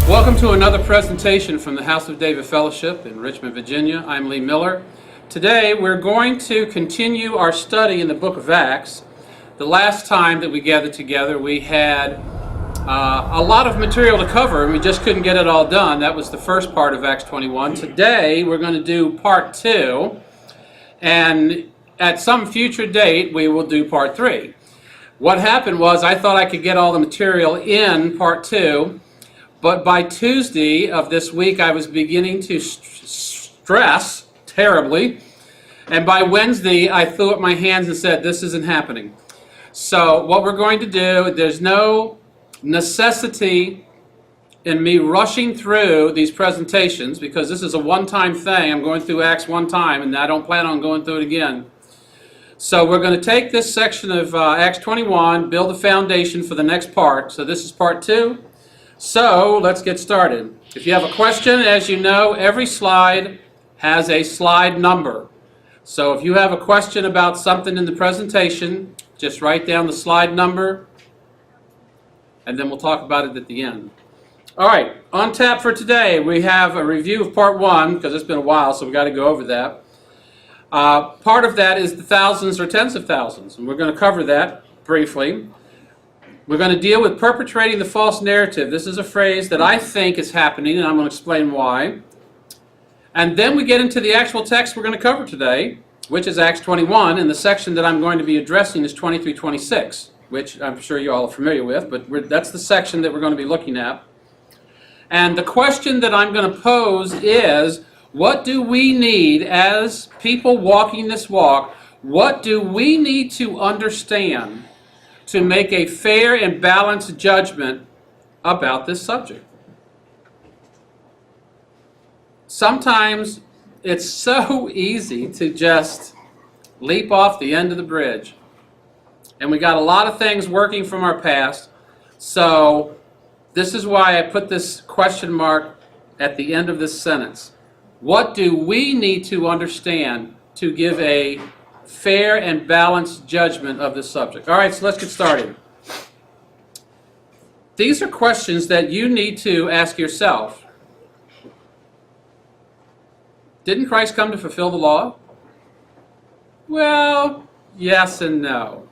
Welcome to another presentation from the House of David Fellowship in Richmond, Virginia. I'm Lee Miller. Today we're going to continue our study in the book of Acts. The last time that we gathered together we had a lot of material to cover and we just couldn't get it all done. That was the first part of Acts 21. Today we're going to do part 2, and at some future date we will do part 3. What happened was I thought I could get all the material in part 2, but by Tuesday of this week I was beginning to stress terribly, and by Wednesday I threw up my hands and said, this isn't happening. So what we're going to do, there's no necessity in me rushing through these presentations because this is a one-time thing. I'm going through Acts one time and I don't plan on going through it again. So we're going to take this section of Acts 21, build a foundation for the next part. So this is part 2. So let's get started. If you have a question, as you know, every slide has a slide number. So if you have a question about something in the presentation, just write down the slide number, and then we'll talk about it at the end. All right, on tap for today, we have a review of part 1, because it's been a while, so we've got to go over that. Part of that is the thousands or tens of thousands, and we're going to cover that briefly. We're going to deal with perpetrating the false narrative. This is a phrase that I think is happening, and I'm going to explain why. And then we get into the actual text we're going to cover today, which is Acts 21, and the section that I'm going to be addressing is 23-26, which I'm sure you all are familiar with, but that's the section that we're going to be looking at. And the question that I'm going to pose is, what do we need as people walking this walk? What do we need to understand to make a fair and balanced judgment about this subject? Sometimes it's so easy to just leap off the end of the bridge. And we got a lot of things working from our past. So this is why I put this question mark at the end of this sentence. What do we need to understand to give a fair and balanced judgment of this subject? All right, so let's get started. These are questions that you need to ask yourself. Didn't Christ come to fulfill the law? Well, yes and no.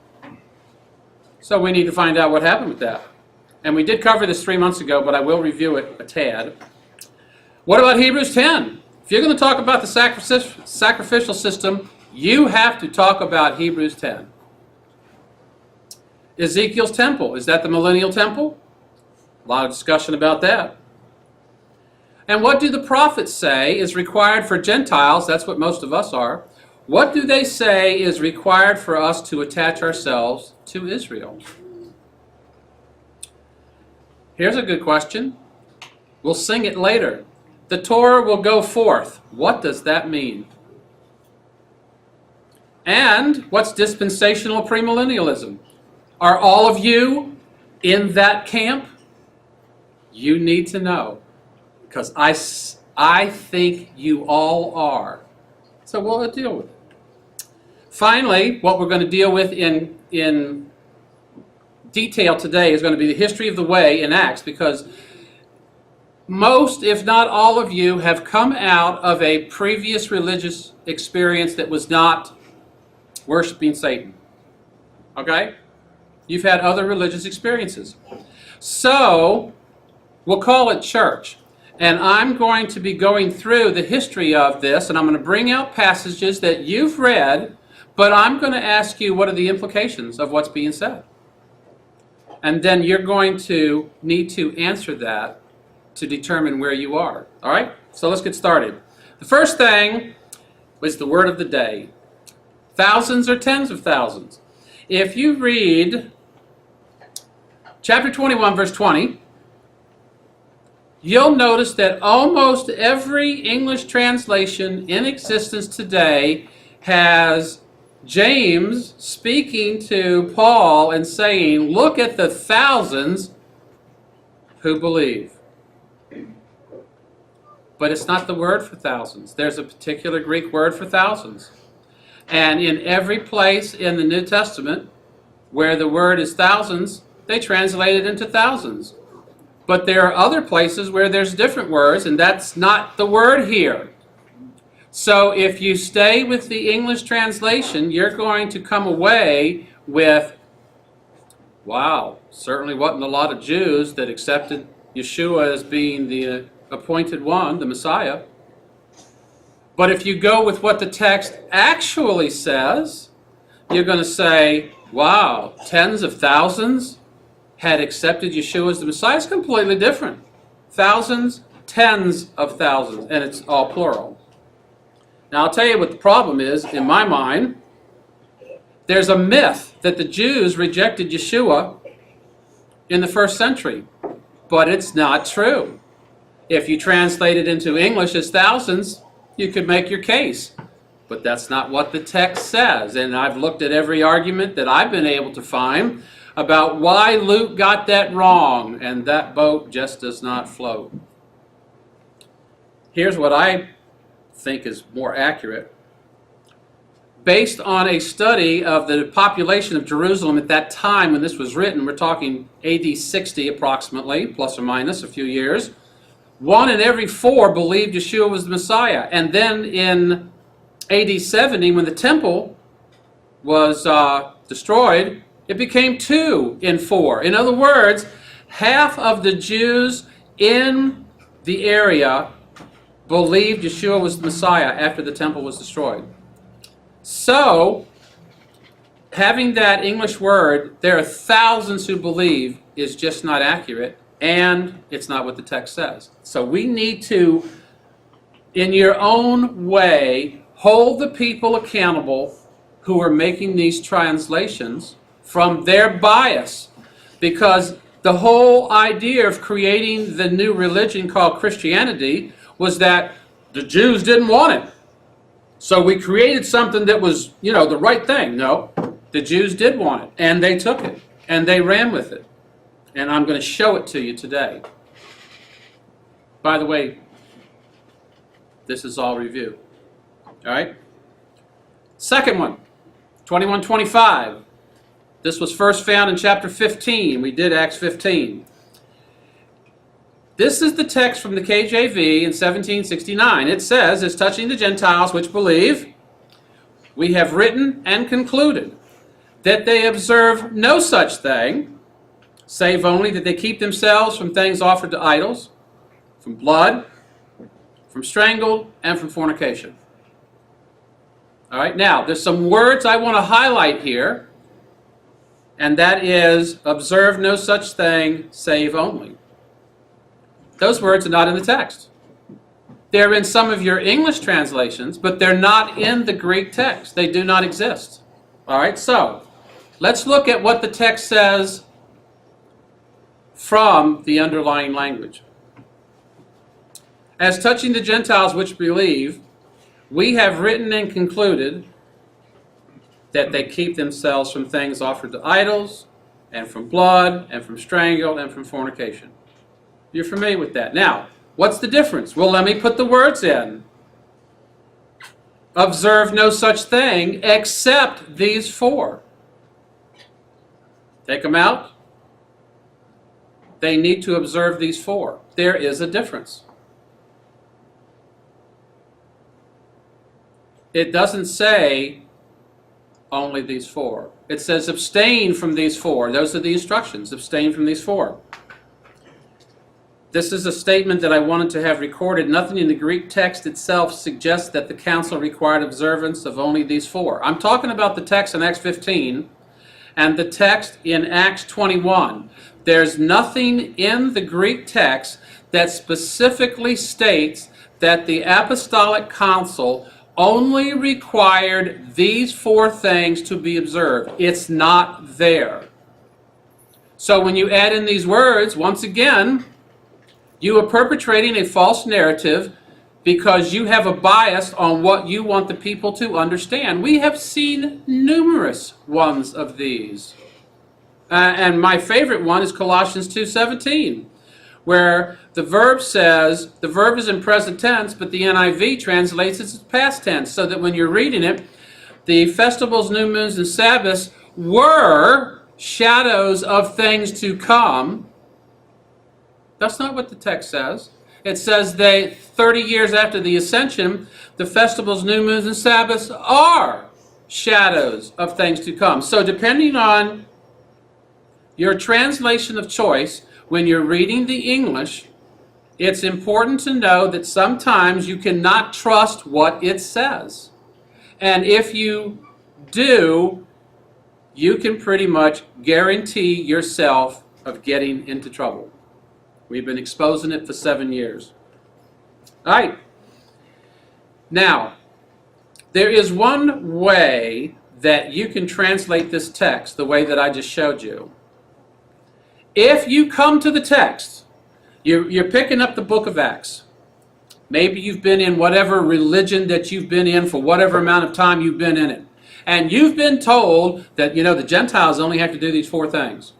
So we need to find out what happened with that. And we did cover this 3 months ago, but I will review it a tad. What about Hebrews 10? If you're going to talk about the sacrificial system, you have to talk about Hebrews 10. Ezekiel's temple, is that the millennial temple? A lot of discussion about that. And what do the prophets say is required for Gentiles? That's what most of us are. What do they say is required for us to attach ourselves to Israel? Here's a good question. We'll sing it later. The Torah will go forth. What does that mean? And what's dispensational premillennialism? Are all of you in that camp? You need to know, because I think you all are. So we'll deal with it. Finally, what we're going to deal with in detail today is going to be the history of the way in Acts, because most, if not all of you, have come out of a previous religious experience that was not worshiping Satan. Okay? You've had other religious experiences. So, we'll call it church. And I'm going to be going through the history of this, and I'm going to bring out passages that you've read, but I'm going to ask you what are the implications of what's being said. And then you're going to need to answer that to determine where you are. All right? So let's get started. The first thing was the word of the day. Thousands or tens of thousands. If you read chapter 21, verse 20, you'll notice that almost every English translation in existence today has James speaking to Paul and saying, look at the thousands who believe. But it's not the word for thousands. There's a particular Greek word for thousands. And in every place in the New Testament where the word is thousands, they translate it into thousands. But there are other places where there's different words, and that's not the word here. So if you stay with the English translation, you're going to come away with, wow, certainly wasn't a lot of Jews that accepted Yeshua as being the appointed one, the Messiah. But if you go with what the text actually says, you're going to say, wow, tens of thousands had accepted Yeshua as the Messiah. It's completely different. Thousands, tens of thousands, and it's all plural. Now I'll tell you what the problem is, in my mind. There's a myth that the Jews rejected Yeshua in the first century, but it's not true. If you translate it into English as thousands, you could make your case. But that's not what the text says. And I've looked at every argument that I've been able to find about why Luke got that wrong, and that boat just does not float. Here's what I think is more accurate. Based on a study of the population of Jerusalem at that time when this was written, we're talking AD 60 approximately, plus or minus a few years, 1 in every 4 believed Yeshua was the Messiah. And then in AD 70, when the temple was destroyed, it became 2 in 4. In other words, half of the Jews in the area believed Yeshua was the Messiah after the temple was destroyed. So, having that English word, there are thousands who believe, is just not accurate, and it's not what the text says. So we need to, in your own way, hold the people accountable who are making these translations from their bias, because the whole idea of creating the new religion called Christianity was that the Jews didn't want it. So we created something that was, the right thing. No, the Jews did want it, and they took it, and they ran with it. And I'm going to show it to you today. By the way, this is all review. All right? Second one, 21:25. This was first found in chapter 15. We did Acts 15. This is the text from the KJV in 1769. It says, as touching the Gentiles which believe, we have written and concluded that they observe no such thing, save only that they keep themselves from things offered to idols, from blood, from strangled, and from fornication. All right, now, there's some words I want to highlight here, and that is, observe no such thing, save only. Those words are not in the text. They're in some of your English translations, but they're not in the Greek text. They do not exist. All right, so let's look at what the text says from the underlying language. As touching the Gentiles which believe, we have written and concluded that they keep themselves from things offered to idols, and from blood, and from strangled, and from fornication. You're familiar with that. Now, what's the difference? Well, let me put the words in. Observe no such thing except these 4. Take them out. They need to observe these 4. There is a difference. It doesn't say only these 4. It says abstain from these 4. Those are the instructions. Abstain from these 4. This is a statement that I wanted to have recorded. Nothing in the Greek text itself suggests that the council required observance of only these 4. I'm talking about the text in Acts 15 and the text in Acts 21. There's nothing in the Greek text that specifically states that the apostolic council only required these 4 things to be observed. It's not there. So when you add in these words, once again, you are perpetrating a false narrative because you have a bias on what you want the people to understand. We have seen numerous ones of these. And my favorite one is Colossians 2:17, where the verb says, the verb is in present tense, but the NIV translates it as past tense, so that when you're reading it, the festivals, new moons, and Sabbaths were shadows of things to come. That's not what the text says. It says they 30 years after the ascension, the festivals, new moons, and Sabbaths are shadows of things to come. So depending on your translation of choice, when you're reading the English, it's important to know that sometimes you cannot trust what it says. And if you do, you can pretty much guarantee yourself of getting into trouble. We've been exposing it for 7 years. All right. Now, there is one way that you can translate this text the way that I just showed you. If you come to the text, you're picking up the book of Acts. Maybe you've been in whatever religion that you've been in for whatever amount of time you've been in it. And you've been told that, the Gentiles only have to do these 4 things.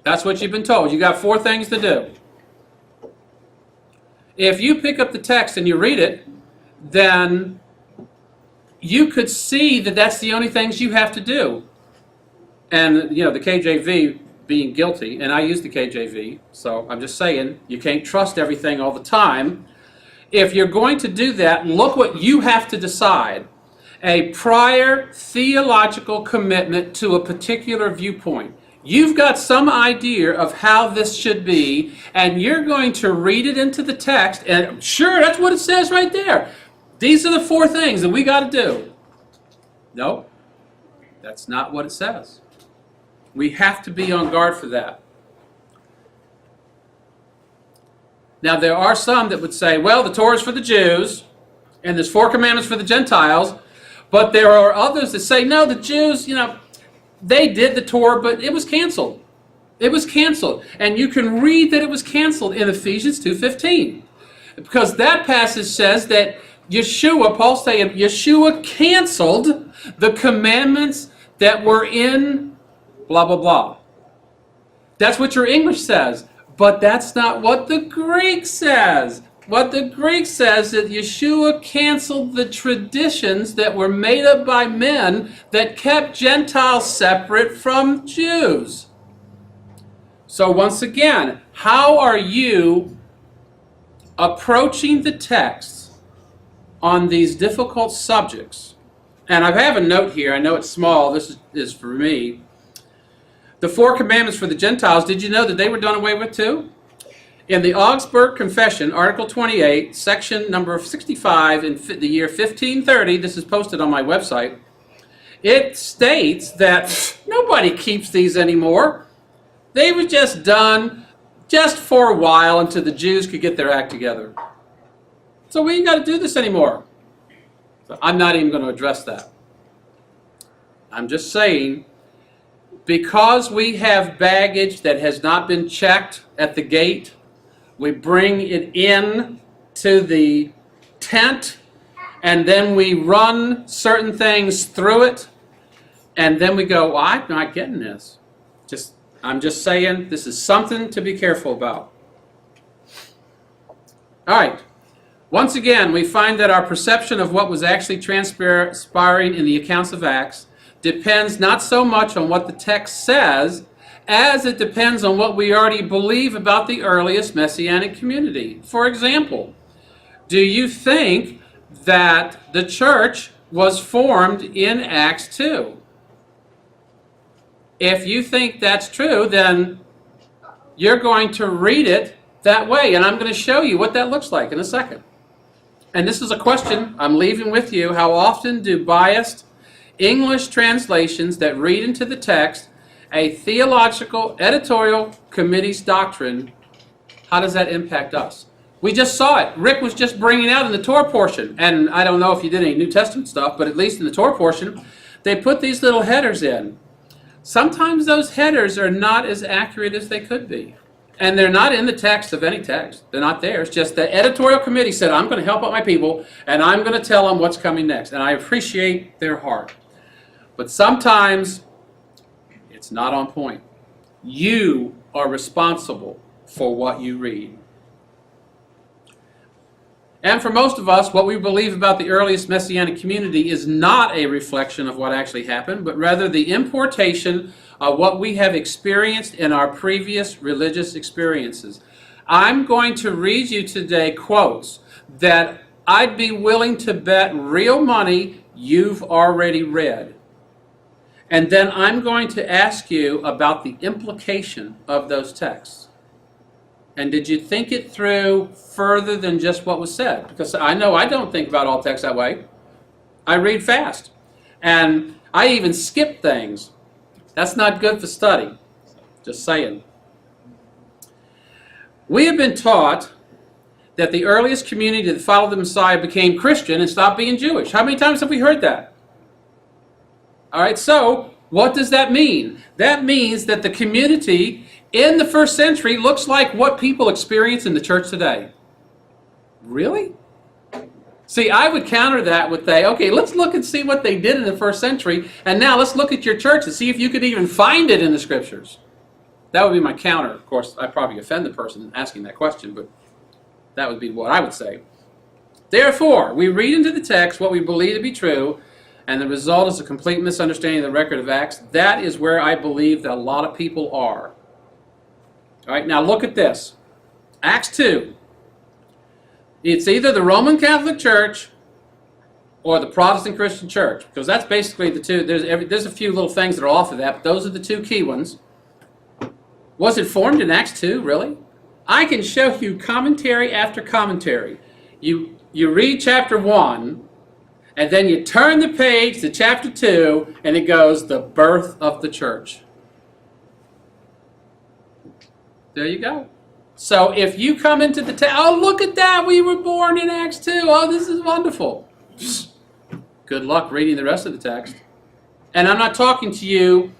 That's what you've been told. You got 4 things to do. If you pick up the text and you read it, then you could see that that's the only things you have to do. And, the KJV being guilty, and I use the KJV, so I'm just saying, you can't trust everything all the time. If you're going to do that, look what you have to decide. A prior theological commitment to a particular viewpoint. You've got some idea of how this should be, and you're going to read it into the text, and sure, that's what it says right there. These are the 4 things that we got to do. No, that's not what it says. We have to be on guard for that. Now, there are some that would say, well, the Torah is for the Jews, and there's 4 commandments for the Gentiles, but there are others that say, no, the Jews, they did the Torah, but it was canceled. It was canceled. And you can read that it was canceled in Ephesians 2:15. Because that passage says that Paul's saying, Yeshua canceled the commandments that were in blah, blah, blah. That's what your English says. But that's not what the Greek says. What the Greek says is that Yeshua canceled the traditions that were made up by men that kept Gentiles separate from Jews. So once again, how are you approaching the text on these difficult subjects? And I have a note here. I know it's small. This is for me. The 4 commandments for the Gentiles, did you know that they were done away with too? In the Augsburg Confession, Article 28, section number 65, in the year 1530, this is posted on my website, it states that nobody keeps these anymore. They were just done just for a while until the Jews could get their act together. So we ain't got to do this anymore. So I'm not even going to address that. I'm just saying, because we have baggage that has not been checked at the gate, we bring it in to the tent, and then we run certain things through it, and then we go, well, I'm not getting this. I'm just saying, this is something to be careful about. All right. Once again, we find that our perception of what was actually transpiring in the accounts of Acts depends not so much on what the text says, as it depends on what we already believe about the earliest Messianic community. For example, do you think that the church was formed in Acts 2? If you think that's true, then you're going to read it that way, and I'm going to show you what that looks like in a second. And this is a question I'm leaving with you. How often do biased English translations that read into the text a theological editorial committee's doctrine, how does that impact us? We just saw it. Rick was just bringing out in the Torah portion, and I don't know if you did any New Testament stuff, but at least in the Torah portion, they put these little headers in. Sometimes those headers are not as accurate as they could be. And they're not in the text of any text. They're not there. It's just the editorial committee said, I'm going to help out my people, and I'm going to tell them what's coming next. And I appreciate their heart. But sometimes it's not on point. You are responsible for what you read. And for most of us, what we believe about the earliest Messianic community is not a reflection of what actually happened, but rather the importation of what we have experienced in our previous religious experiences. I'm going to read you today quotes that I'd be willing to bet real money you've already read. And then I'm going to ask you about the implication of those texts. And did you think it through further than just what was said? Because I know I don't think about all texts that way. I read fast. And I even skip things. That's not good for study. Just saying. We have been taught that the earliest community that followed the Messiah became Christian and stopped being Jewish. How many times have we heard that? All right, so what does that mean? That means that the community in the first century looks like what people experience in the church today. Really? See, I would counter that with okay, let's look and see what they did in the first century, and now let's look at your church and see if you could even find it in the scriptures. That would be my counter. Of course, I'd probably offend the person asking that question, but that would be what I would say. Therefore, we read into the text what we believe to be true, and the result is a complete misunderstanding of the record of Acts. That is where I believe that a lot of people are. All right, now look at this. Acts 2. It's either the Roman Catholic Church or the Protestant Christian Church, because that's basically the two. There's a few little things that are off of that, but those are the two key ones. Was it formed in Acts 2, really? I can show you commentary after commentary. You read chapter 1, and then you turn the page to chapter 2, and it goes, the birth of the church. There you go. So if you come into the text, oh, look at that, we were born in Acts 2. Oh, this is wonderful. Good luck reading the rest of the text. And I'm not talking to you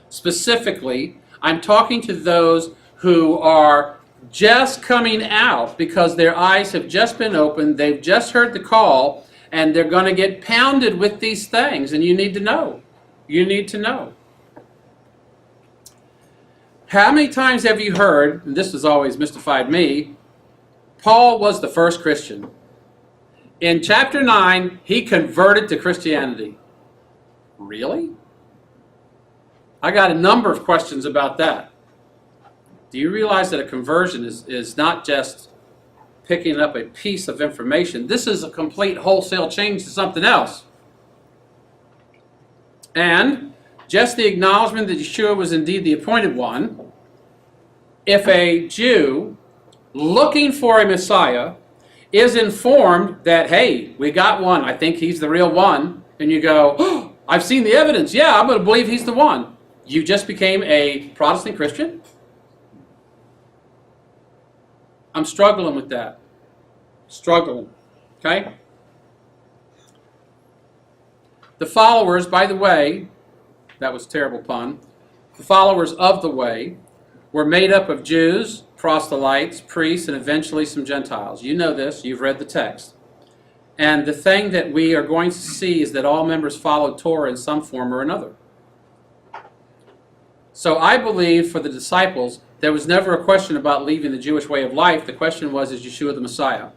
specifically. I'm talking to those who are just coming out because their eyes have just been opened, they've just heard the call, and they're going to get pounded with these things, and you need to know. You need to know. How many times have you heard, and this has always mystified me, Paul was the first Christian. In chapter 9, he converted to Christianity. Really? I got a number of questions about that. Do you realize that a conversion is not just picking up a piece of information? This is a complete wholesale change to something else. And just the acknowledgement that Yeshua was indeed the appointed one. If a Jew looking for a Messiah is informed that, hey, we got one, I think he's the real one, and you go, oh, I've seen the evidence, yeah, I'm going to believe he's the one. You just became a Protestant Christian? I'm struggling with that. Struggling. Okay? The followers, by the way, that was a terrible pun, the followers of the way were made up of Jews, proselytes, priests, and eventually some Gentiles. You know this. You've read the text. And the thing that we are going to see is that all members followed Torah in some form or another. So I believe for the disciples, there was never a question about leaving the Jewish way of life. The question was, is Yeshua the Messiah?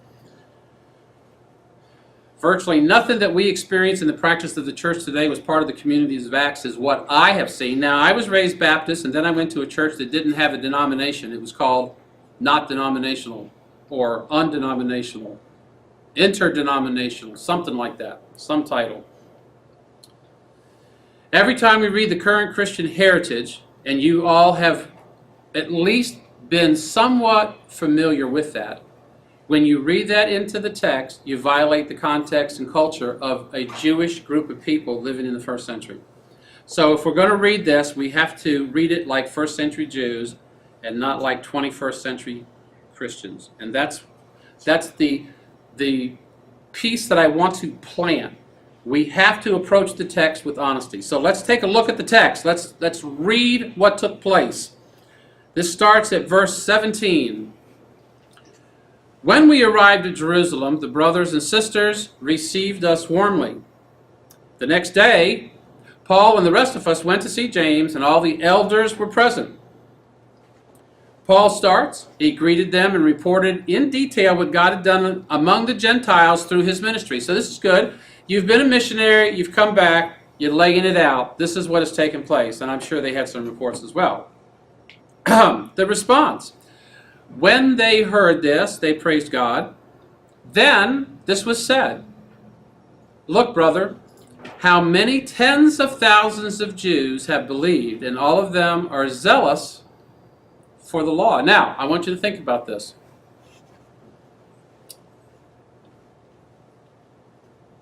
Virtually nothing that we experience in the practice of the church today was part of the communities of Acts, is what I have seen. Now, I was raised Baptist, and then I went to a church that didn't have a denomination. It was called not denominational, or undenominational, interdenominational, something like that, some title. Every time we read the current Christian heritage, and you all have at least been somewhat familiar with that, when you read that into the text, you violate the context and culture of a Jewish group of people living in the first century. So if we're going to read this, we have to read it like first century Jews and not like 21st century Christians. And that's the piece that I want to plant. We have to approach the text with honesty. So let's take a look at the text. Let's read what took place. This starts at verse 17. When we arrived at Jerusalem, the brothers and sisters received us warmly. The next day, Paul and the rest of us went to see James, and all the elders were present. Paul starts, he greeted them and reported in detail what God had done among the Gentiles through his ministry. So this is good. You've been a missionary, you've come back, you're laying it out. This is what has taken place, and I'm sure they had some reports as well. The response. When they heard this, they praised God. Then this was said, "Look, brother, how many tens of thousands of Jews have believed, and all of them are zealous for the law." Now, I want you to think about this.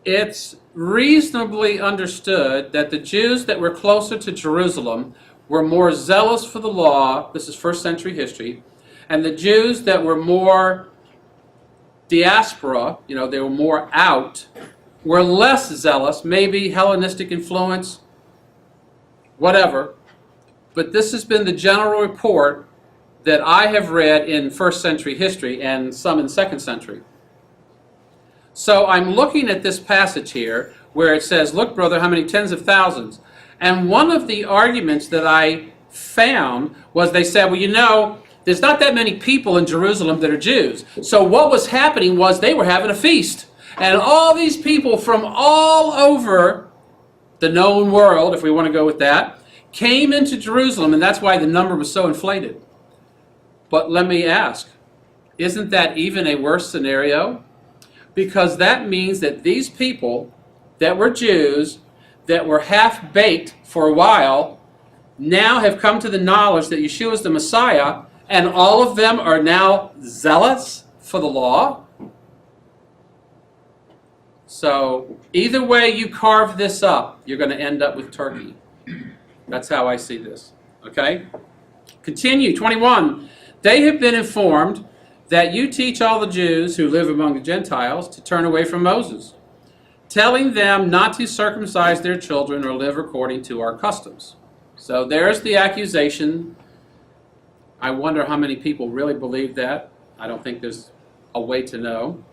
It's reasonably understood that the Jews that were closer to Jerusalem were more zealous for the law. This is first century history. And the Jews that were more diaspora, they were more out, were less zealous, maybe Hellenistic influence, whatever. But this has been the general report that I have read in first century history and some in second century. So I'm looking at this passage here where it says, "Look, brother, how many tens of thousands." And one of the arguments that I found was they said, well, there's not that many people in Jerusalem that are Jews. So what was happening was they were having a feast. And all these people from all over the known world, if we want to go with that, came into Jerusalem, and that's why the number was so inflated. But let me ask, isn't that even a worse scenario? Because that means that these people that were Jews, that were half-baked for a while, now have come to the knowledge that Yeshua is the Messiah, and all of them are now zealous for the law. So either way you carve this up, you're going to end up with turkey. That's how I see this. Okay? Continue, 21. They have been informed that you teach all the Jews who live among the Gentiles to turn away from Moses, telling them not to circumcise their children or live according to our customs. So there's the accusation. I wonder how many people really believe that. I don't think there's a way to know.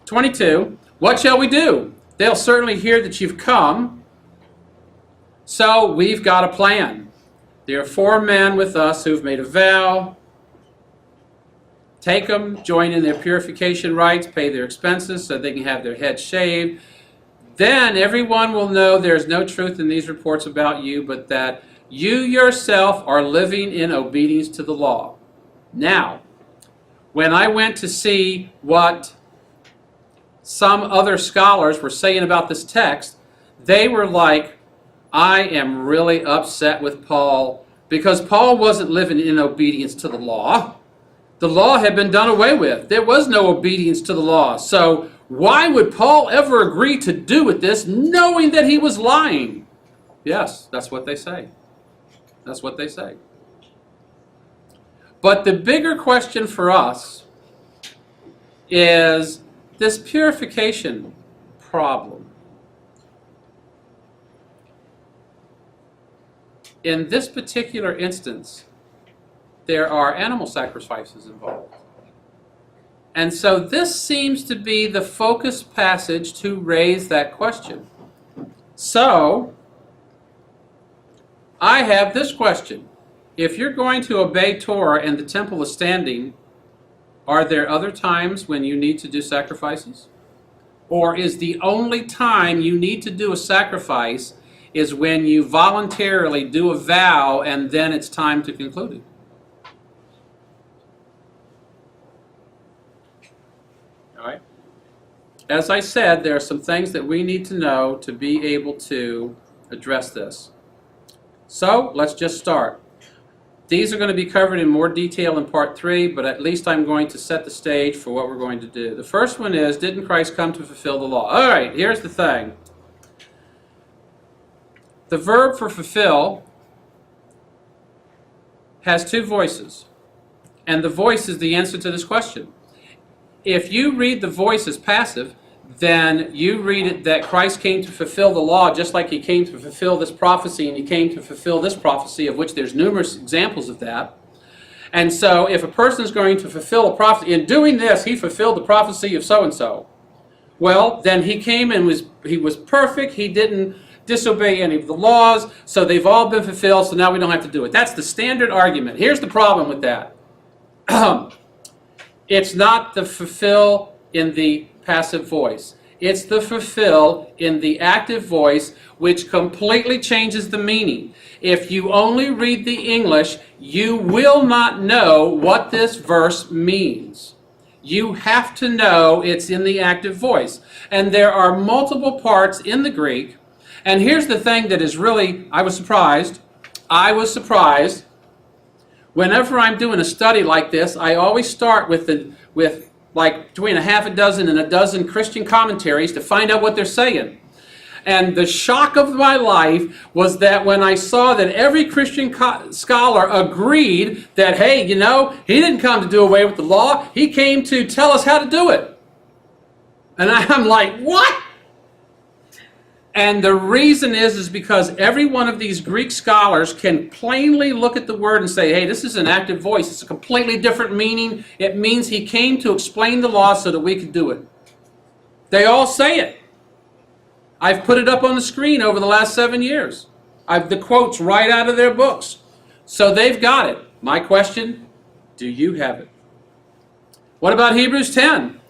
22, what shall we do? They'll certainly hear that you've come, so we've got a plan. There are 4 men with us who've made a vow. Take them, join in their purification rites, pay their expenses so they can have their heads shaved. Then everyone will know there's no truth in these reports about you, but that you yourself are living in obedience to the law. Now, when I went to see what some other scholars were saying about this text, they were like, I am really upset with Paul, because Paul wasn't living in obedience to the law. The law had been done away with. There was no obedience to the law. So why would Paul ever agree to do with this, knowing that he was lying? Yes, that's what they say. That's what they say. But the bigger question for us is this purification problem. In this particular instance, there are animal sacrifices involved. And so this seems to be the focus passage to raise that question. So, I have this question. If you're going to obey Torah and the temple is standing, are there other times when you need to do sacrifices? Or is the only time you need to do a sacrifice is when you voluntarily do a vow and then it's time to conclude it? All right. As I said, there are some things that we need to know to be able to address this. So, let's just start. These are going to be covered in more detail in part 3, but at least I'm going to set the stage for what we're going to do. The first one is, didn't Christ come to fulfill the law? All right, here's the thing. The verb for fulfill has 2 voices, and the voice is the answer to this question. If you read the voice as passive, then you read it that Christ came to fulfill the law just like he came to fulfill this prophecy, and he came to fulfill this prophecy, of which there's numerous examples of that. And so if a person is going to fulfill a prophecy, in doing this he fulfilled the prophecy of so-and-so, well, then he came and he was perfect. disobey any of the laws, so they've all been fulfilled, so now we don't have to do it. That's the standard argument. Here's the problem with that. It's not the fulfill in the passive voice. It's the fulfill in the active voice, which completely changes the meaning. If you only read the English, you will not know what this verse means. You have to know it's in the active voice. And there are multiple parts in the Greek. And here's the thing that is really, I was surprised. Whenever I'm doing a study like this, I always start with like between a half a dozen and a dozen Christian commentaries to find out what they're saying. And the shock of my life was that when I saw that every Christian scholar agreed that, hey, you know, he didn't come to do away with the law, he came to tell us how to do it. And I'm like, what? And the reason is because every one of these Greek scholars can plainly look at the word and say, hey, this is an active voice. It's a completely different meaning. It means he came to explain the law so that we could do it. They all say it. I've put it up on the screen over the last 7 years. I've the quotes right out of their books. So they've got it. My question, do you have it? What about Hebrews 10?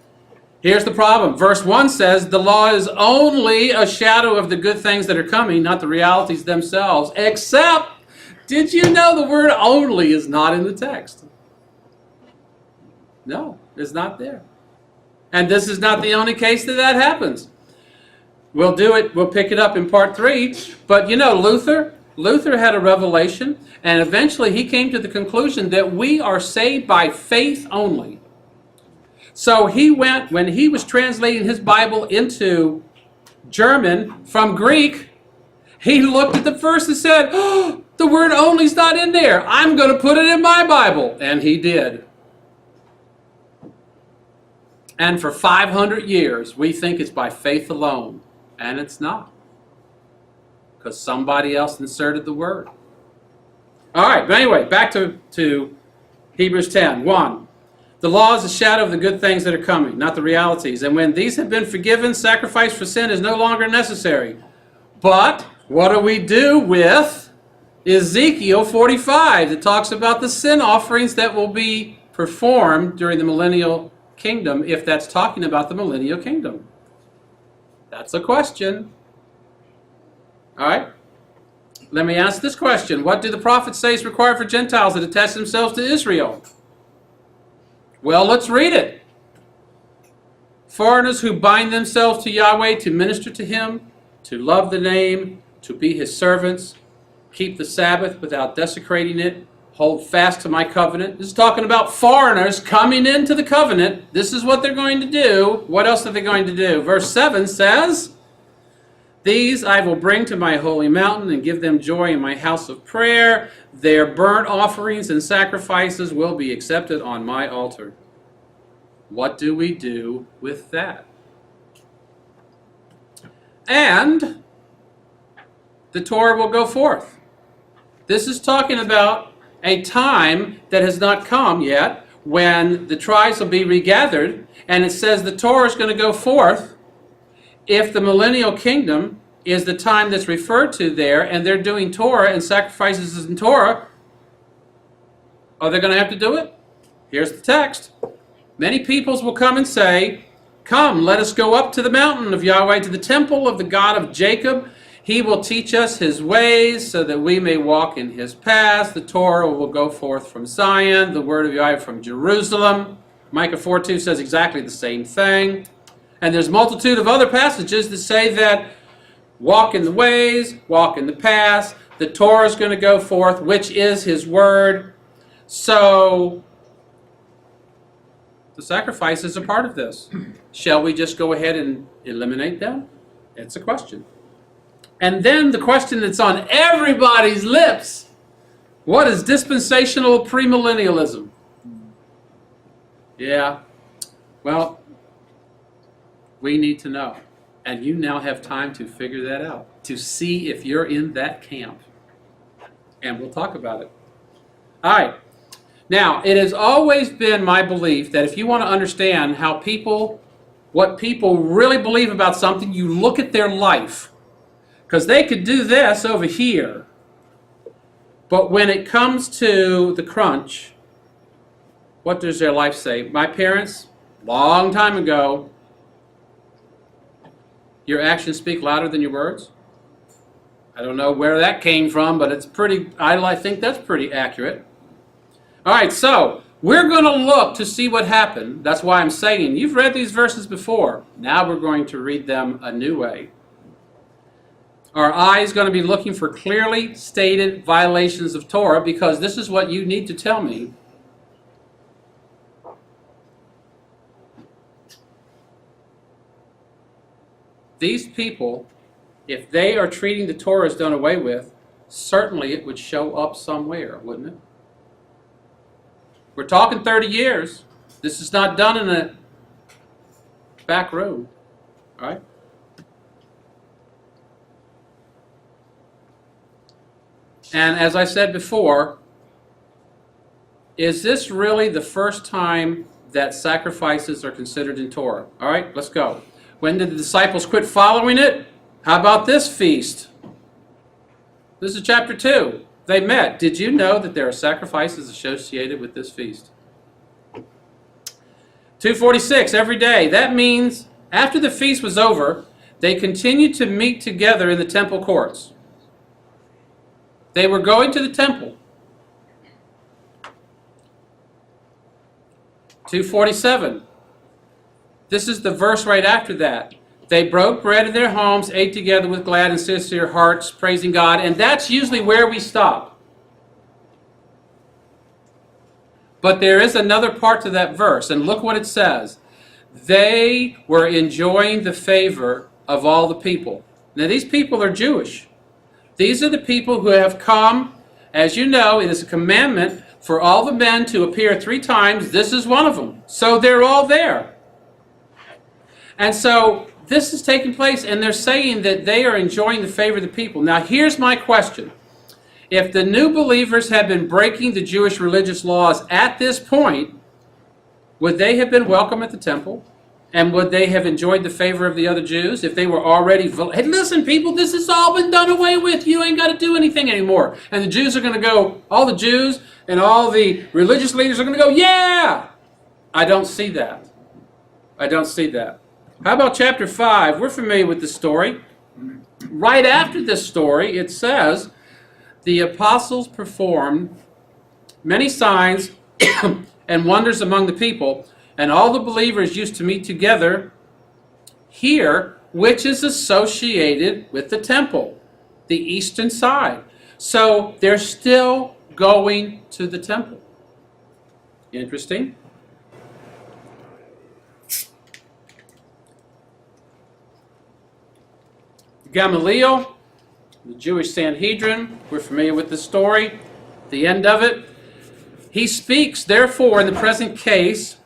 Here's the problem. Verse 1 says, the law is only a shadow of the good things that are coming, not the realities themselves. Except, did you know the word only is not in the text? No, it's not there. And this is not the only case that happens. We'll pick it up in part 3. But you know, Luther had a revelation, and eventually he came to the conclusion that we are saved by faith only. So he went, when he was translating his Bible into German from Greek, he looked at the verse and said, oh, the word only is not in there. I'm going to put it in my Bible. And he did. And for 500 years, we think it's by faith alone. And it's not. Because somebody else inserted the word. All right, but anyway, back to Hebrews 10. 1. The law is a shadow of the good things that are coming, not the realities. And when these have been forgiven, sacrifice for sin is no longer necessary. But what do we do with Ezekiel 45 that talks about the sin offerings that will be performed during the millennial kingdom, if that's talking about the millennial kingdom? That's a question. All right. Let me ask this question. What do the prophets say is required for Gentiles that attach themselves to Israel? Well, let's read it. Foreigners who bind themselves to Yahweh to minister to him, to love the name, to be his servants, keep the Sabbath without desecrating it, hold fast to my covenant. This is talking about foreigners coming into the covenant. This is what they're going to do. What else are they going to do? Verse 7 says, these I will bring to my holy mountain and give them joy in my house of prayer. Their burnt offerings and sacrifices will be accepted on my altar. What do we do with that? And the Torah will go forth. This is talking about a time that has not come yet when the tribes will be regathered, and it says the Torah is going to go forth. If the millennial kingdom is the time that's referred to there, and they're doing Torah and sacrifices in Torah, are they going to have to do it? Here's the text. Many peoples will come and say, come, let us go up to the mountain of Yahweh, to the temple of the God of Jacob. He will teach us his ways so that we may walk in his paths. The Torah will go forth from Zion, the word of Yahweh from Jerusalem. Micah 4:2 says exactly the same thing. And there's a multitude of other passages that say that walk in the ways, walk in the paths. The Torah is going to go forth, which is his word. So the sacrifices are part of this. Shall we just go ahead and eliminate them? It's a question. And then the question that's on everybody's lips, what is dispensational premillennialism? Yeah, well, we need to know. And you now have time to figure that out, to see if you're in that camp. And we'll talk about it. All right. Now, it has always been my belief that if you want to understand what people really believe about something, you look at their life. Because they could do this over here, but when it comes to the crunch, what does their life say? My parents, long time ago, your actions speak louder than your words. I don't know where that came from, but it's pretty, I think that's pretty accurate. All right, so we're going to look to see what happened. That's why I'm saying, you've read these verses before. Now we're going to read them a new way. Our eye is going to be looking for clearly stated violations of Torah, because this is what you need to tell me. These people, if they are treating the Torah as done away with, certainly it would show up somewhere, wouldn't it? We're talking 30 years. This is not done in a back room, all right? And as I said before, is this really the first time that sacrifices are considered in Torah? All right, let's go. When did the disciples quit following it? How about this feast? This is chapter 2. They met. Did you know that there are sacrifices associated with this feast? 2:46, every day. That means after the feast was over, they continued to meet together in the temple courts. They were going to the temple. 2:47. This is the verse right after that. They broke bread in their homes, ate together with glad and sincere hearts, praising God. And that's usually where we stop. But there is another part to that verse, and look what it says. They were enjoying the favor of all the people. Now these people are Jewish. These are the people who have come. As you know, it is a commandment for all the men to appear 3 times. This is one of them. So they're all there. And so this is taking place, and they're saying that they are enjoying the favor of the people. Now here's my question. If the new believers had been breaking the Jewish religious laws at this point, would they have been welcome at the temple? And would they have enjoyed the favor of the other Jews if they were already, hey, listen, people, this has all been done away with. You ain't got to do anything anymore. And the Jews are going to go, all the Jews and all the religious leaders are going to go, yeah! I don't see that. I don't see that. How about chapter 5? We're familiar with the story. Right after this story, it says, the apostles performed many signs and wonders among the people, and all the believers used to meet together here, which is associated with the temple, the eastern side. So they're still going to the temple. Interesting. Gamaliel, the Jewish Sanhedrin, we're familiar with the story, the end of it. He speaks, therefore, in the present case,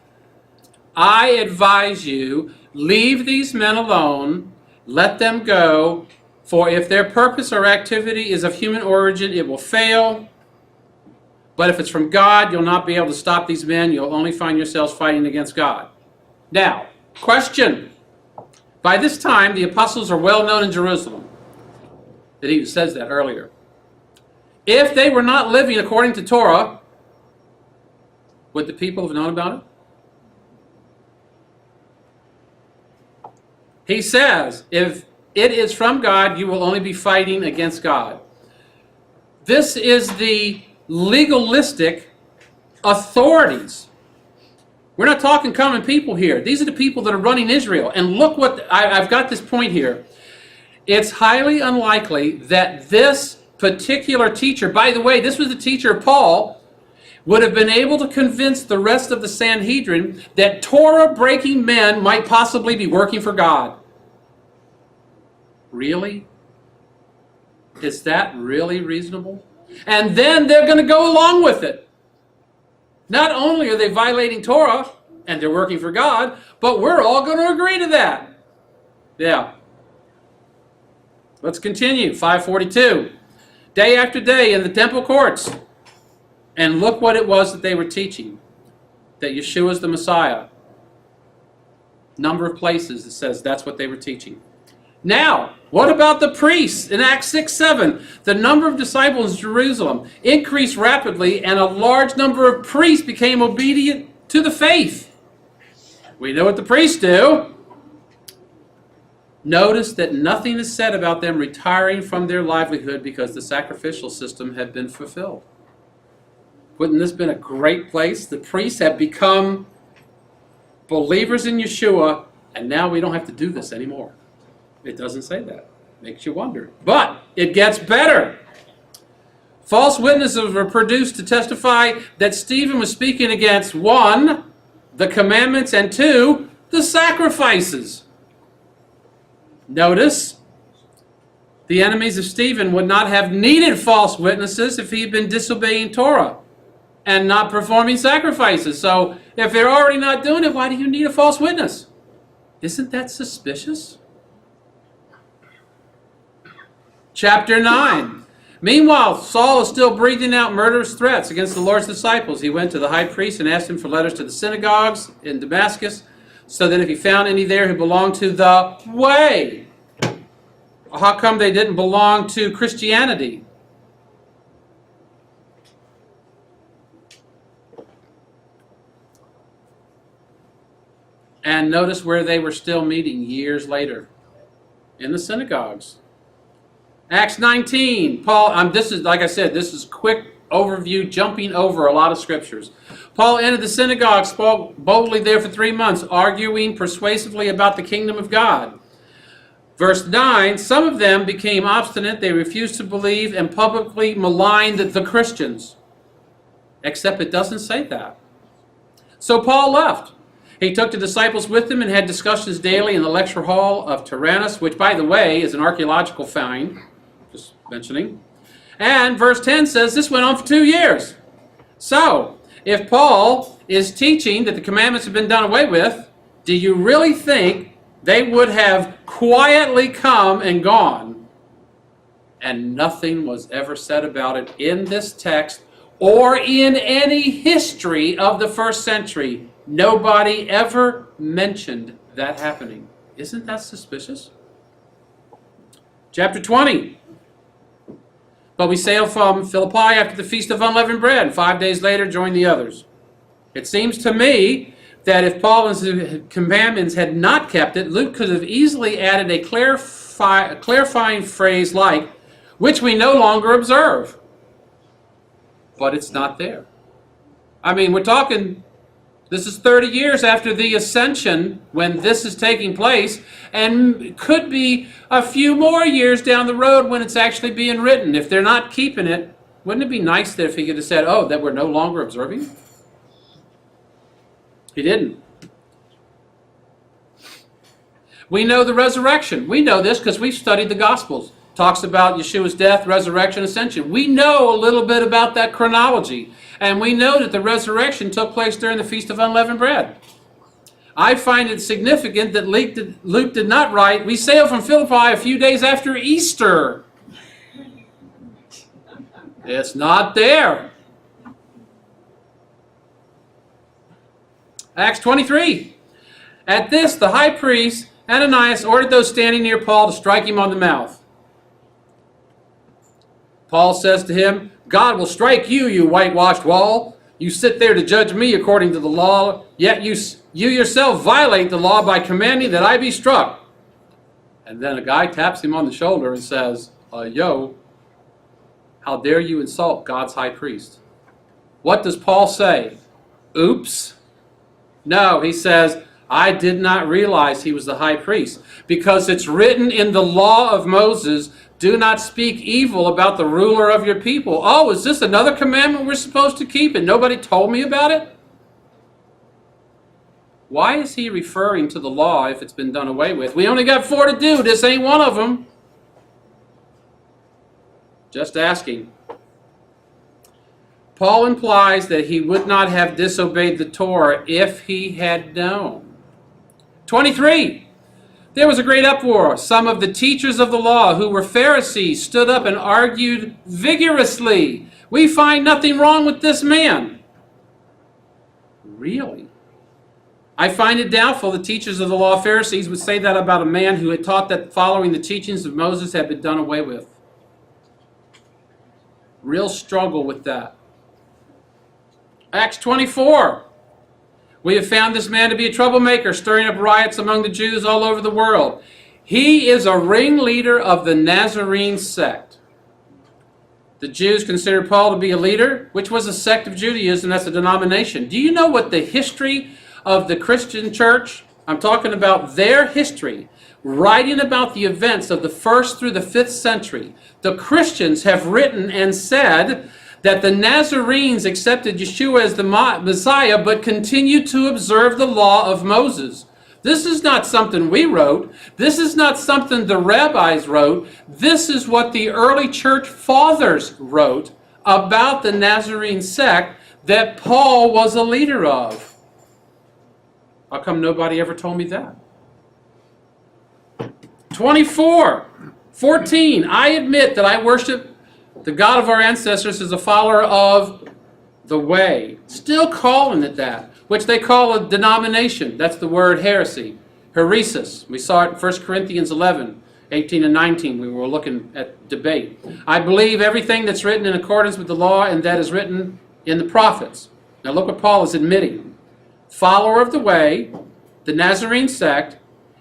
I advise you, leave these men alone, let them go, for if their purpose or activity is of human origin, it will fail. But if it's from God, you'll not be able to stop these men. You'll only find yourselves fighting against God. Now, question. By this time, the apostles are well known in Jerusalem. It even says that earlier. If they were not living according to Torah, would the people have known about it? He says, if it is from God, you will only be fighting against God. This is the legalistic authorities. We're not talking common people here. These are the people that are running Israel. And look what, I've got this point here. It's highly unlikely that this particular teacher, by the way, this was the teacher of Paul, would have been able to convince the rest of the Sanhedrin that Torah-breaking men might possibly be working for God. Really? Is that really reasonable? And then they're going to go along with it. Not only are they violating Torah and they're working for God, but we're all going to agree to that. Yeah. Let's continue. 5:42. Day after day in the temple courts. And look what it was that they were teaching. That Yeshua is the Messiah. Number of places it says that's what they were teaching. Now, What about the priests in Acts 6:7? The number of disciples in Jerusalem increased rapidly, and a large number of priests became obedient to the faith. We know what the priests do. Notice that nothing is said about them retiring from their livelihood because the sacrificial system had been fulfilled. Wouldn't this have been a great place? The priests have become believers in Yeshua, and now we don't have to do this anymore. It doesn't say that. Makes you wonder. But it gets better. False witnesses were produced to testify that Stephen was speaking against, 1, the commandments, and 2, the sacrifices. Notice, the enemies of Stephen would not have needed false witnesses if he had been disobeying Torah and not performing sacrifices. So if they're already not doing it, why do you need a false witness? Isn't that suspicious? Chapter 9. Meanwhile, Saul is still breathing out murderous threats against the Lord's disciples. He went to the high priest and asked him for letters to the synagogues in Damascus, so that if he found any there who belonged to the way. How come they didn't belong to Christianity? And notice where they were still meeting years later. In the synagogues. Acts 19, Paul, this is, like I said, this is quick overview, jumping over a lot of scriptures. Paul entered the synagogue, spoke boldly there for 3 months, arguing persuasively about the kingdom of God. Verse 9, some of them became obstinate, they refused to believe, and publicly maligned the Christians. Except it doesn't say that. So Paul left. He took the disciples with him and had discussions daily in the lecture hall of Tyrannus, which, by the way, is an archaeological find. Just mentioning. And verse 10 says this went on for 2 years. So, if Paul is teaching that the commandments have been done away with, do you really think they would have quietly come and gone and nothing was ever said about it in this text or in any history of the first century? Nobody ever mentioned that happening. Isn't that suspicious? Chapter 20. But we sailed from Philippi after the Feast of Unleavened Bread, and 5 days later joined the others. It seems to me that if Paul and his companions had not kept it, Luke could have easily added a clarifying phrase like, which we no longer observe. But it's not there. I mean, we're talking, this is 30 years after the ascension when this is taking place, and could be a few more years down the road when it's actually being written. If they're not keeping it, wouldn't it be nice that if he could have said, oh, that we're no longer observing? He didn't. We know the resurrection. We know this because we've studied the Gospels. Talks about Yeshua's death, resurrection, ascension. We know a little bit about that chronology. And we know that the resurrection took place during the Feast of Unleavened Bread. I find it significant that Luke did not write, we sailed from Philippi a few days after Easter. It's not there. Acts 23. At this, the high priest, Ananias, ordered those standing near Paul to strike him on the mouth. Paul says to him, God will strike you, you whitewashed wall. You sit there to judge me according to the law, yet you yourself violate the law by commanding that I be struck. And then a guy taps him on the shoulder and says, yo, how dare you insult God's high priest? What does Paul say? Oops. No, he says, I did not realize he was the high priest, because it's written in the law of Moses, do not speak evil about the ruler of your people. Oh, is this another commandment we're supposed to keep and nobody told me about it? Why is he referring to the law if it's been done away with? We only got 4 to do. This ain't one of them. Just asking. Paul implies that he would not have disobeyed the Torah if he had known. 23. There was a great uproar. Some of the teachers of the law, who were Pharisees, stood up and argued vigorously. We find nothing wrong with this man. Really? I find it doubtful the teachers of the law Pharisees would say that about a man who had taught that following the teachings of Moses had been done away with. Real struggle with that. Acts 24. We have found this man to be a troublemaker, stirring up riots among the Jews all over the world. He is a ringleader of the Nazarene sect. The Jews considered Paul to be a leader, which was a sect of Judaism. That's a denomination. Do you know what the history of the Christian church? I'm talking about their history, writing about the events of the 1st through the 5th century. The Christians have written and said that the Nazarenes accepted Yeshua as the Messiah, but continued to observe the law of Moses. This is not something we wrote. This is not something the rabbis wrote. This is what the early church fathers wrote about the Nazarene sect that Paul was a leader of. How come nobody ever told me that? 24:14. I admit that I worship the God of our ancestors as a follower of the way. Still calling it that, which they call a denomination. That's the word heresy. Heresis. We saw it in 1 Corinthians 11:18 and 19. We were looking at debate. I believe everything that's written in accordance with the law and that is written in the prophets. Now look what Paul is admitting. Follower of the way, the Nazarene sect.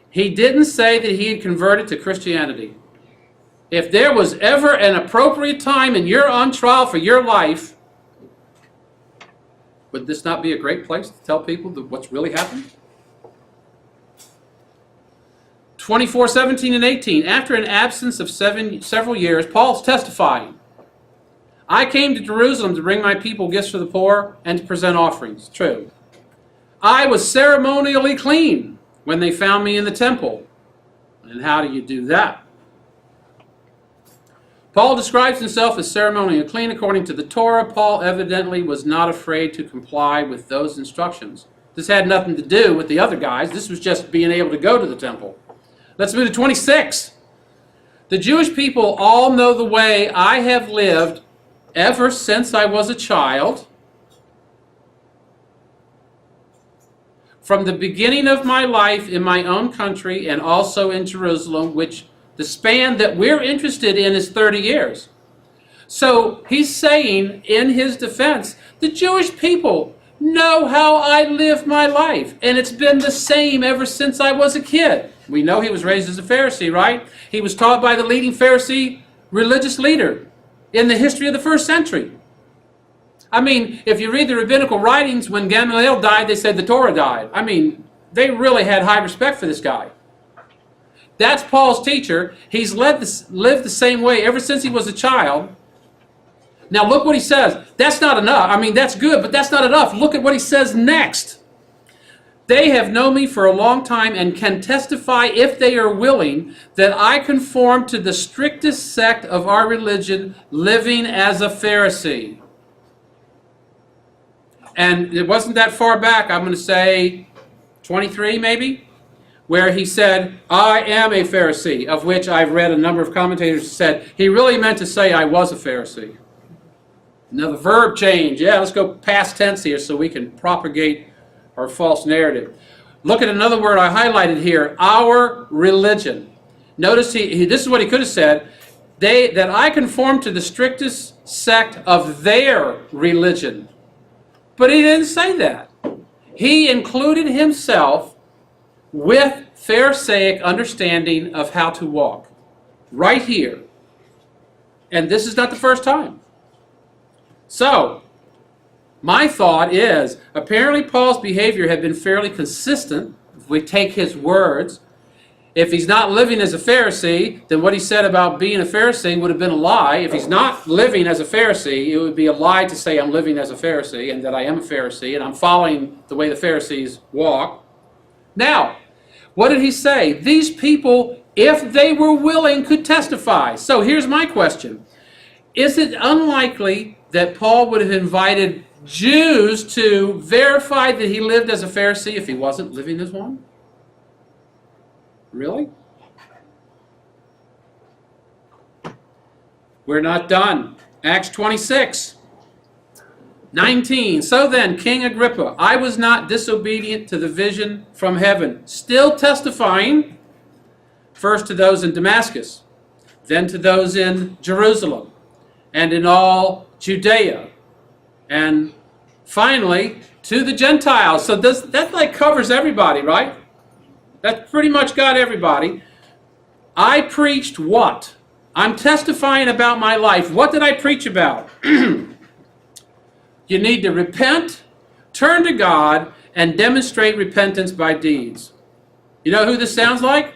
He didn't say that he had converted to Christianity. If there was ever an appropriate time and you're on trial for your life, would this not be a great place to tell people what's really happened? 24:17 and 18. After an absence of several years, Paul's testifying. I came to Jerusalem to bring my people gifts for the poor and to present offerings. True. I was ceremonially clean when they found me in the temple. And how do you do that? Paul describes himself as ceremonially clean according to the Torah. Paul evidently was not afraid to comply with those instructions. This had nothing to do with the other guys. This was just being able to go to the temple. Let's move to 26. The Jewish people all know the way I have lived ever since I was a child. From the beginning of my life in my own country and also in Jerusalem, which the span that we're interested in is 30 years. So he's saying in his defense, the Jewish people know how I live my life. And it's been the same ever since I was a kid. We know he was raised as a Pharisee, right? He was taught by the leading Pharisee religious leader in the history of the 1st century. I mean, if you read the rabbinical writings, when Gamaliel died, they said the Torah died. I mean, they really had high respect for this guy. That's Paul's teacher. He's lived the same way ever since he was a child. Now look what he says. That's not enough. I mean, that's good, but that's not enough. Look at what he says next. They have known me for a long time and can testify, if they are willing, that I conform to the strictest sect of our religion, living as a Pharisee. And it wasn't that far back, I'm going to say 23 maybe, where he said, I am a Pharisee, of which I've read a number of commentators who said he really meant to say I was a Pharisee. Another verb change. Yeah, let's go past tense here so we can propagate our false narrative. Look at another word I highlighted here, our religion. Notice this is what he could have said, that I conform to the strictest sect of their religion. But he didn't say that. He included himself with Pharisaic understanding of how to walk. Right here. And this is not the first time. So, my thought is, apparently Paul's behavior had been fairly consistent. If we take his words, if he's not living as a Pharisee, then what he said about being a Pharisee would have been a lie. If he's not living as a Pharisee, it would be a lie to say I'm living as a Pharisee and that I am a Pharisee and I'm following the way the Pharisees walk. Now, what did he say? These people, if they were willing, could testify. So here's my question. Is it unlikely that Paul would have invited Jews to verify that he lived as a Pharisee if he wasn't living as one? Really? We're not done. Acts 26. 19. So then, King Agrippa, I was not disobedient to the vision from heaven, still testifying, first to those in Damascus, then to those in Jerusalem, and in all Judea, and finally to the Gentiles. So that like covers everybody, right? That pretty much got everybody. I preached what? I'm testifying about my life. What did I preach about? You need to repent, turn to God, and demonstrate repentance by deeds. You know who this sounds like?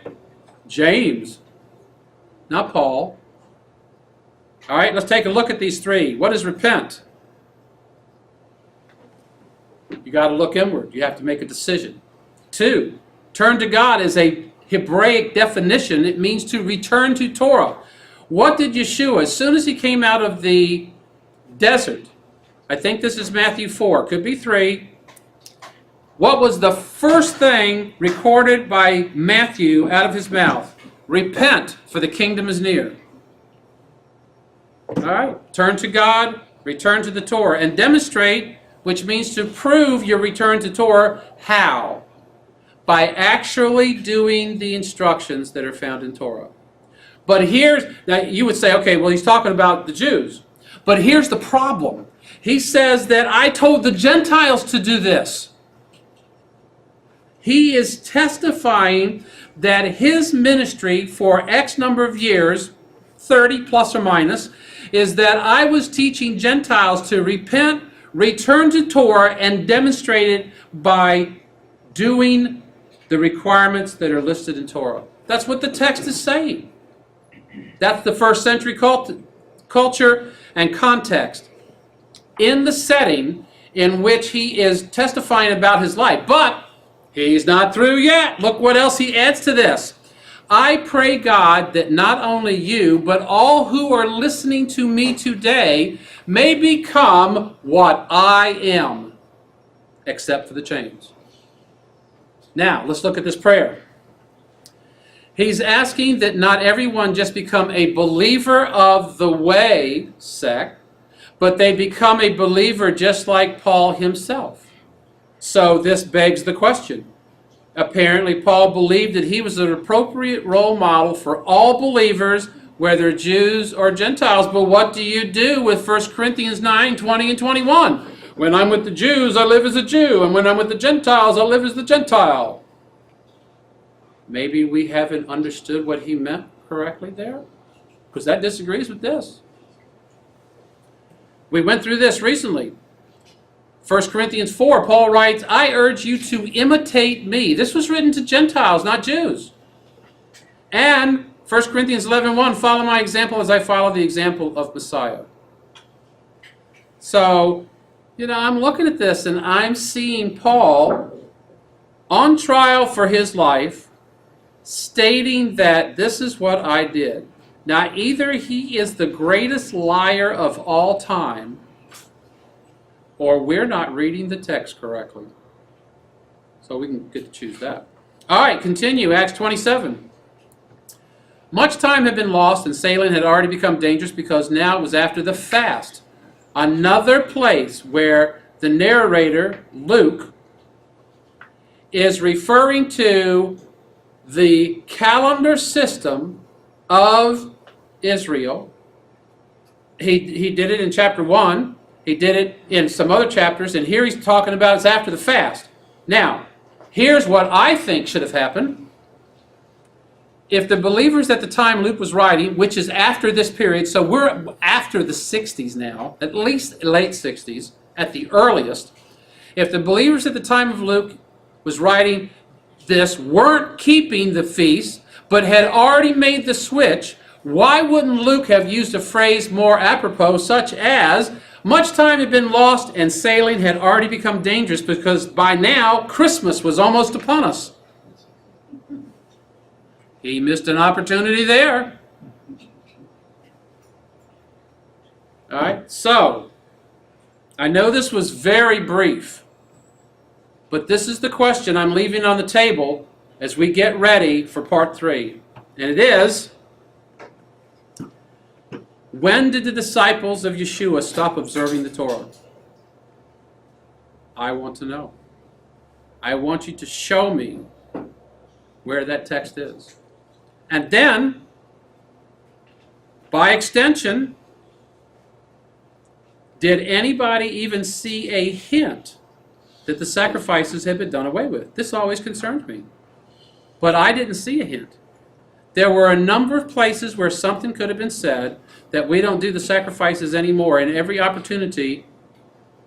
James, not Paul. All right, let's take a look at these three. What is repent? You got to look inward. You have to make a decision. 2, turn to God is a Hebraic definition. It means to return to Torah. What did Yeshua, as soon as he came out of the desert, I think this is Matthew 4, could be 3. What was the first thing recorded by Matthew out of his mouth? Repent, for the kingdom is near. All right, turn to God, return to the Torah, and demonstrate, which means to prove your return to Torah. How? By actually doing the instructions that are found in Torah. But now you would say, okay, well, he's talking about the Jews. But here's the problem. He says that I told the Gentiles to do this. He is testifying that his ministry for X number of years, 30 plus or minus, is that I was teaching Gentiles to repent, return to Torah, and demonstrate it by doing the requirements that are listed in Torah. That's what the text is saying. That's the first century culture and context in the setting in which he is testifying about his life. But he's not through yet. Look what else he adds to this. I pray God that not only you, but all who are listening to me today may become what I am, except for the chains. Now, let's look at this prayer. He's asking that not everyone just become a believer of the way sect, but they become a believer just like Paul himself. So this begs the question. Apparently, Paul believed that he was an appropriate role model for all believers, whether Jews or Gentiles. But what do you do with 1 Corinthians 9, 20 and 21? When I'm with the Jews, I live as a Jew, and when I'm with the Gentiles, I live as the Gentile. Maybe we haven't understood what he meant correctly there, because that disagrees with this. We went through this recently. 1 Corinthians 4, Paul writes, I urge you to imitate me. This was written to Gentiles, not Jews. And 1 Corinthians 11:1, follow my example as I follow the example of Messiah. So, I'm looking at this and I'm seeing Paul on trial for his life, stating that this is what I did. Now, either he is the greatest liar of all time, or we're not reading the text correctly. So we can get to choose that. All right, continue, Acts 27. Much time had been lost and sailing had already become dangerous because now it was after the fast. Another place where the narrator, Luke, is referring to the calendar system of Israel. He did it in chapter 1. He did it in some other chapters. And here he's talking about it's after the fast. Now, here's what I think should have happened. If the believers at the time Luke was writing, which is after this period, so we're after the 60s now, at least late 60s, at the earliest. If the believers at the time of Luke was writing this weren't keeping the feast, but had already made the switch, why wouldn't Luke have used a phrase more apropos, such as, much time had been lost and sailing had already become dangerous because by now Christmas was almost upon us? He missed an opportunity there. All right, so I know this was very brief, but this is the question I'm leaving on the table as we get ready for part 3. And it is, when did the disciples of Yeshua stop observing the Torah? I want to know. I want you to show me where that text is. And then, by extension, did anybody even see a hint that the sacrifices had been done away with? This always concerned me. But I didn't see a hint. There were a number of places where something could have been said that we don't do the sacrifices anymore, and every opportunity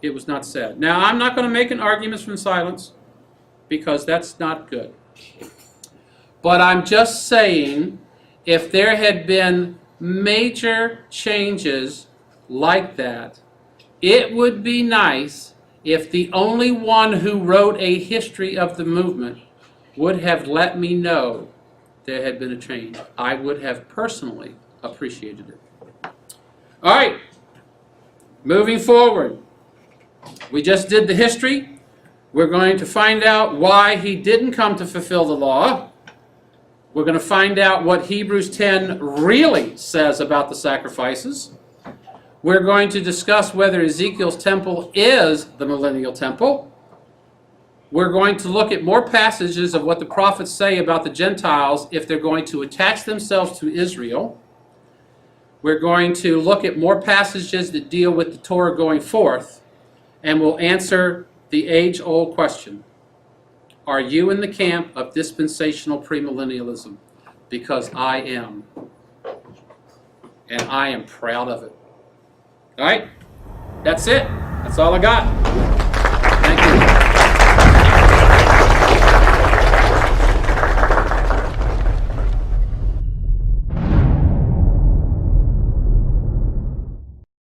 it was not said. Now, I'm not going to make an argument from silence, because that's not good. But I'm just saying, if there had been major changes like that, it would be nice if the only one who wrote a history of the movement would have let me know there had been a change. I would have personally appreciated it. All right, moving forward. We just did the history. We're going to find out why he didn't come to fulfill the law. We're going to find out what Hebrews 10 really says about the sacrifices. We're going to discuss whether Ezekiel's temple is the millennial temple. We're going to look at more passages of what the prophets say about the Gentiles if they're going to attach themselves to Israel. We're going to look at more passages that deal with the Torah going forth, and we'll answer the age-old question: are you in the camp of dispensational premillennialism? Because I am. And I am proud of it. All right? That's it. That's all I got.